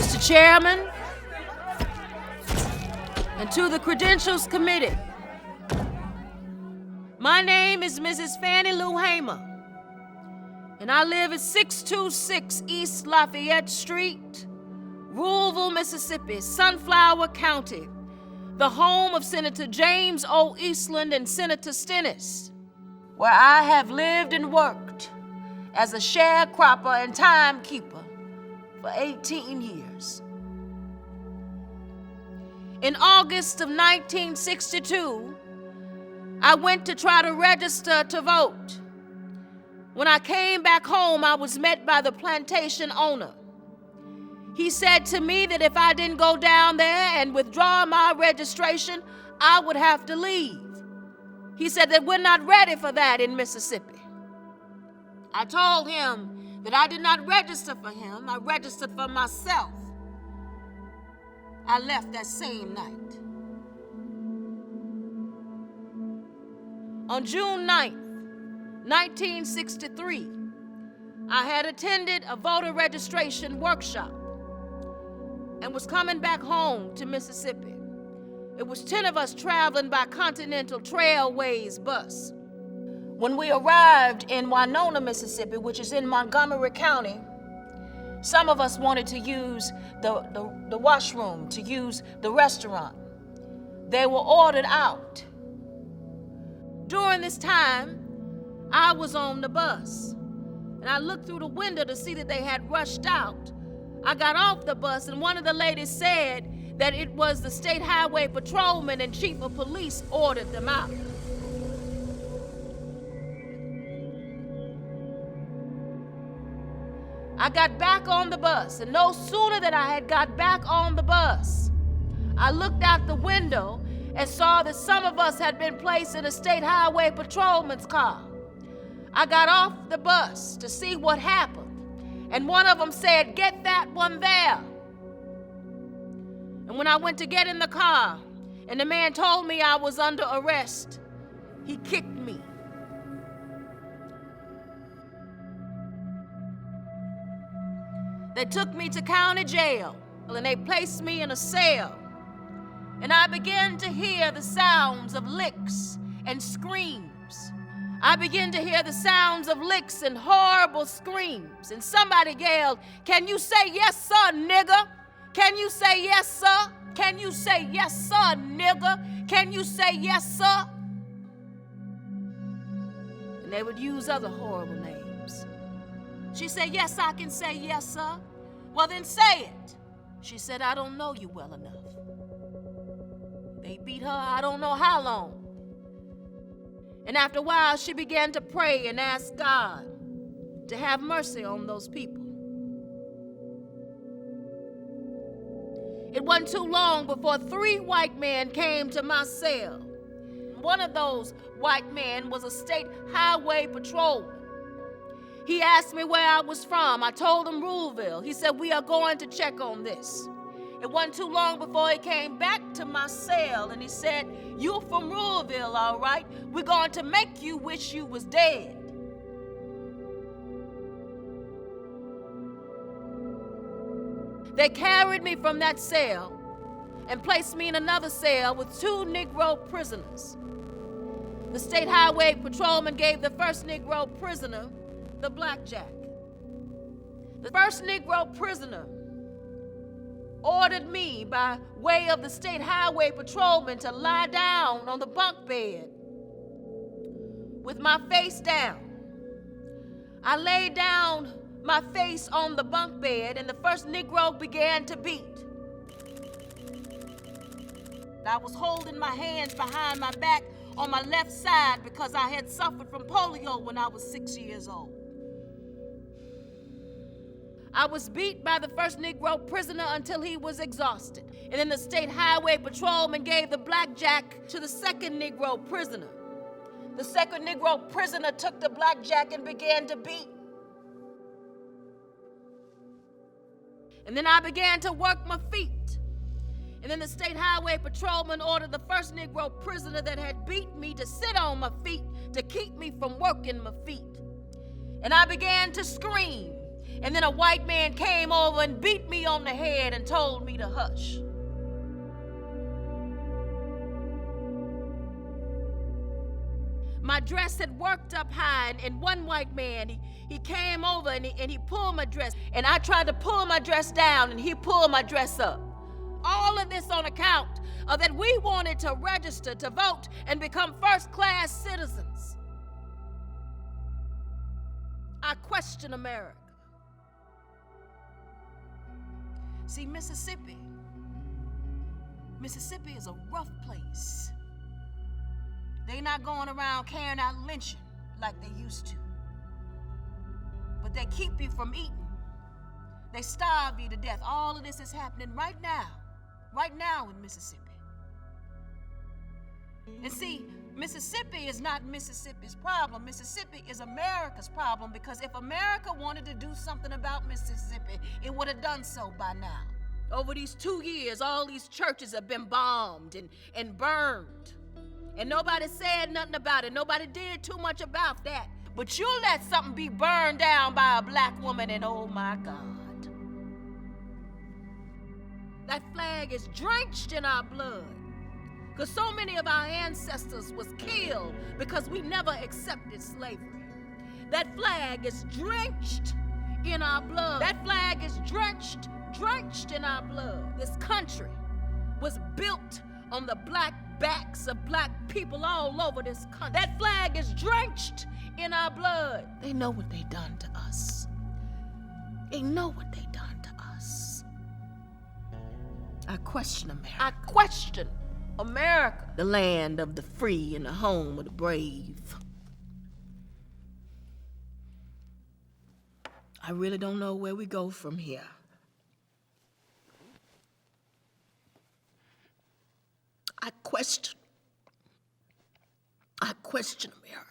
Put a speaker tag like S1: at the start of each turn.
S1: Mr. Chairman, and to the Credentials Committee. My name is Mrs. Fannie Lou Hamer, and I live at 626 East Lafayette Street, Ruleville, Mississippi, Sunflower County, the home of Senator James O. Eastland and Senator Stennis, where I have lived and worked as a sharecropper and timekeeper for 18 years. In August of 1962, I went to try to register to vote. When I came back home, I was met by the plantation owner. He said to me that if I didn't go down there and withdraw my registration, I would have to leave. He said that we're not ready for that in Mississippi. I told him that I did not register for him, I registered for myself. I left that same night. On June 9th, 1963, I had attended a voter registration workshop and was coming back home to Mississippi. It was 10 of us traveling by Continental Trailways bus. When we arrived in Winona, Mississippi, which is in Montgomery County, some of us wanted to use the washroom, to use the restaurant. They were ordered out. During this time, I was on the bus, and I looked through the window to see that they had rushed out. I got off the bus, and one of the ladies said that it was the State Highway Patrolman and Chief of Police ordered them out. I got back on the bus, and no sooner than I had got back on the bus, I looked out the window and saw that some of us had been placed in a State Highway Patrolman's car. I got off the bus to see what happened, and one of them said, "Get that one there." And when I went to get in the car, and the man told me I was under arrest, he kicked me. They took me to county jail, and they placed me in a cell. And I began to hear the sounds of licks and screams. I began to hear the sounds of licks and horrible screams. And somebody yelled, "Can you say yes, sir, nigger? Can you say yes, sir? Can you say yes, sir, nigger? Can you say yes, sir?" And they would use other horrible names. She said, "Yes, I can say yes, sir." "Well, then say it." She said, "I don't know you well enough." They beat her I don't know how long. And after a while, she began to pray and ask God to have mercy on those people. It wasn't too long before 3 white men came to my cell. One of those white men was a State Highway Patrolman. He asked me where I was from. I told him Ruleville. He said, "We are going to check on this." It wasn't too long before he came back to my cell and he said, "You're from Ruleville, all right? We're going to make you wish you was dead." They carried me from that cell and placed me in another cell with 2 Negro prisoners. The State Highway Patrolman gave the first Negro prisoner the blackjack. The first Negro prisoner ordered me by way of the State Highway Patrolman to lie down on the bunk bed with my face down. I laid down my face on the bunk bed, and the first Negro began to beat. I was holding my hands behind my back on my left side because I had suffered from polio when I was 6 years old. I was beat by the first Negro prisoner until he was exhausted. And then the State Highway Patrolman gave the blackjack to the second Negro prisoner. The second Negro prisoner took the blackjack and began to beat. And then I began to work my feet. And then the State Highway Patrolman ordered the first Negro prisoner that had beat me to sit on my feet to keep me from working my feet. And I began to scream. And then a white man came over and beat me on the head and told me to hush. My dress had worked up high, and one white man, he came over and he pulled my dress. And I tried to pull my dress down, and he pulled my dress up. All of this on account of that we wanted to register, to vote, and become first-class citizens. I question America. See, Mississippi is a rough place. They not going around carrying out lynching like they used to. But they keep you from eating. They starve you to death. All of this is happening right now in Mississippi. And see, Mississippi is not Mississippi's problem. Mississippi is America's problem, because if America wanted to do something about Mississippi, it would have done so by now. Over these 2 years, all these churches have been bombed and burned. And nobody said nothing about it. Nobody did too much about that. But you let something be burned down by a black woman, and oh my God. That flag is drenched in our blood. Because so many of our ancestors was killed because we never accepted slavery. That flag is drenched in our blood. That flag is drenched in our blood. This country was built on the black backs of black people all over this country. That flag is drenched in our blood. They know what they done to us. They know what they done to us. I question America. I question America, the land of the free and the home of the brave. I really don't know where we go from here. I question America.